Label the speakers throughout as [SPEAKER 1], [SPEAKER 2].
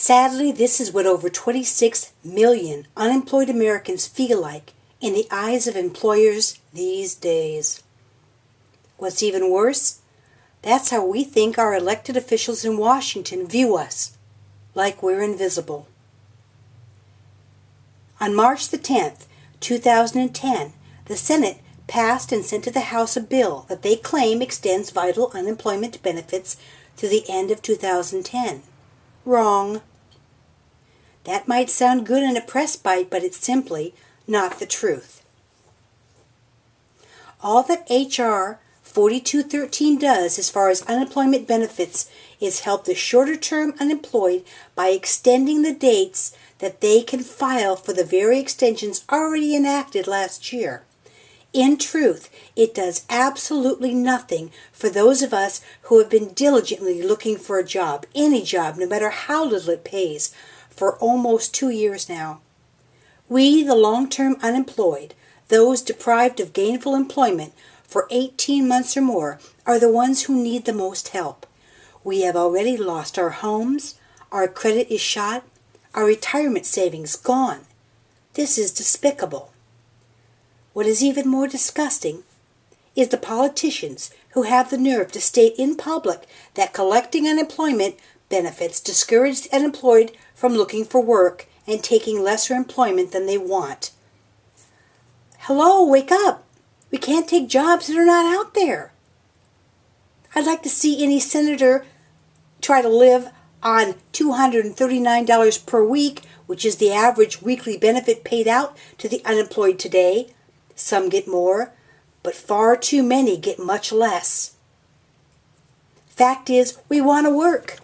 [SPEAKER 1] Sadly, this is what over 26 million unemployed Americans feel like in the eyes of employers these days. What's even worse, that's how we think our elected officials in Washington view us, like we're invisible. On March the 10th, 2010, the Senate passed and sent to the House a bill that they claim extends vital unemployment benefits to the end of 2010. Wrong. That might sound good in a press bite, but it's simply not the truth. All that H.R. 4213 does as far as unemployment benefits is help the shorter-term unemployed by extending the dates that they can file for the very extensions already enacted last year. In truth, it does absolutely nothing for those of us who have been diligently looking for a job, any job, no matter how little it pays, for almost 2 years now. We, the long-term unemployed, those deprived of gainful employment for 18 months or more, are the ones who need the most help. We have already lost our homes, our credit is shot, our retirement savings gone. This is despicable. What is even more disgusting is the politicians who have the nerve to state in public that collecting unemployment benefits discourage the unemployed from looking for work and taking lesser employment than they want. Hello, wake up! We can't take jobs that are not out there. I'd like to see any senator try to live on $239 per week, which is the average weekly benefit paid out to the unemployed today. Some get more, but far too many get much less. Fact is, we want to work.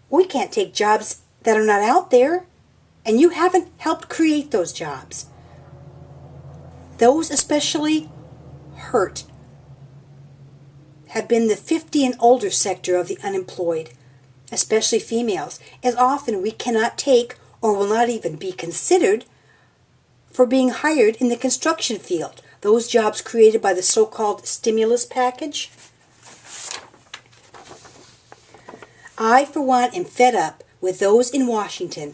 [SPEAKER 1] We can't take jobs that are not out there, and you haven't helped create those jobs. Those especially hurt have been the 50 and older sector of the unemployed, especially females, as often we cannot take or will not even be considered for being hired in the construction field, those jobs created by the so-called stimulus package. I, for one, am fed up with those in Washington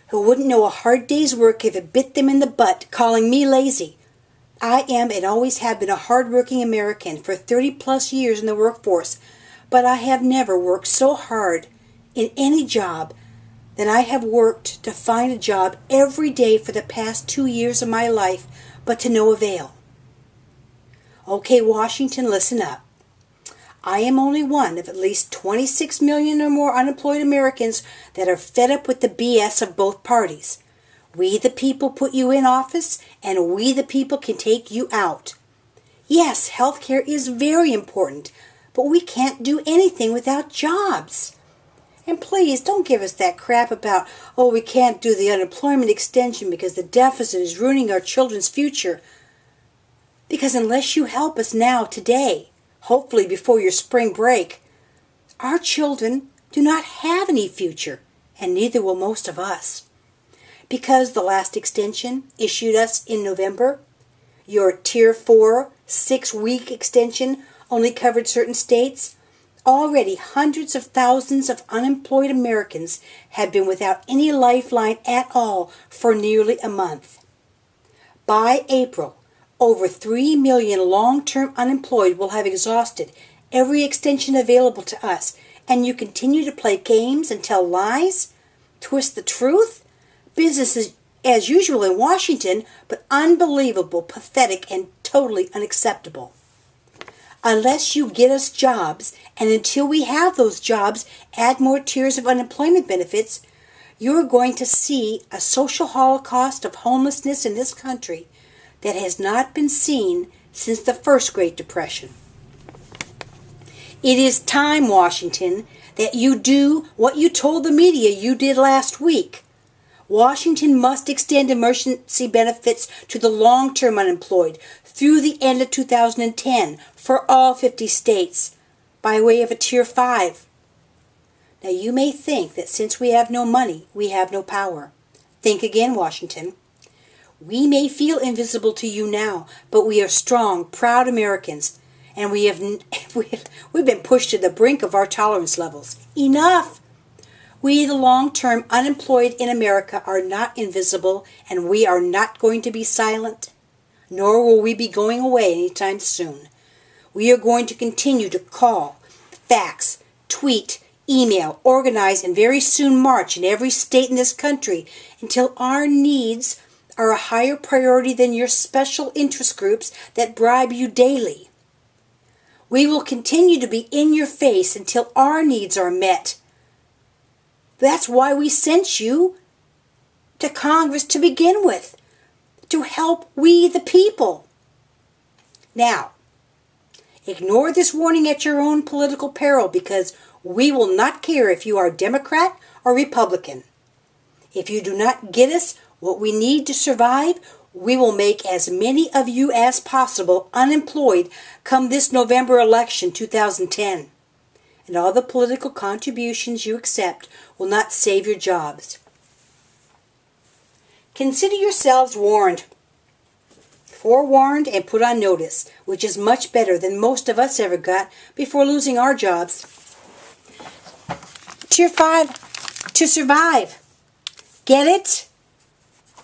[SPEAKER 1] who wouldn't know a hard day's work if it bit them in the butt, calling me lazy. I am and always have been a hard-working American for 30-plus years in the workforce, but I have never worked so hard in any job than I have worked to find a job every day for the past 2 years of my life, but to no avail. Okay, Washington, listen up. I am only one of at least 26 million or more unemployed Americans that are fed up with the BS of both parties. We the people put you in office, and we the people can take you out. Yes, health care is very important, but we can't do anything without jobs. And please, don't give us that crap about, oh, we can't do the unemployment extension because the deficit is ruining our children's future. Because unless you help us now, today, hopefully before your spring break, our children do not have any future, and neither will most of us. Because the last extension issued us in November, your Tier 4 6-week extension only covered certain states, already hundreds of thousands of unemployed Americans have been without any lifeline at all for nearly a month. By April, over 3 million long-term unemployed will have exhausted every extension available to us, and you continue to play games and tell lies? Twist the truth? Business as usual in Washington, but unbelievable, pathetic, and totally unacceptable. Unless you get us jobs, and until we have those jobs, add more tiers of unemployment benefits, you're going to see a social holocaust of homelessness in this country that has not been seen since the first Great Depression. It is time, Washington, that you do what you told the media you did last week. Washington must extend emergency benefits to the long-term unemployed through the end of 2010 for all 50 states by way of a Tier 5. Now you may think that since we have no money, we have no power. Think again, Washington. We may feel invisible to you now, but we are strong, proud Americans, and we've been pushed to the brink of our tolerance levels. Enough! We, the long-term unemployed in America, are not invisible, and we are not going to be silent, nor will we be going away anytime soon. We are going to continue to call, fax, tweet, email, organize, and very soon march in every state in this country until our needs are a higher priority than your special interest groups that bribe you daily. We will continue to be in your face until our needs are met. That's why we sent you to Congress to begin with, to help we the people. Now, ignore this warning at your own political peril, because we will not care if you are Democrat or Republican. If you do not get us what we need to survive, we will make as many of you as possible unemployed come this November election 2010. And all the political contributions you accept will not save your jobs. Consider yourselves warned, forewarned and put on notice, which is much better than most of us ever got before losing our jobs. Tier 5, to survive. Get it?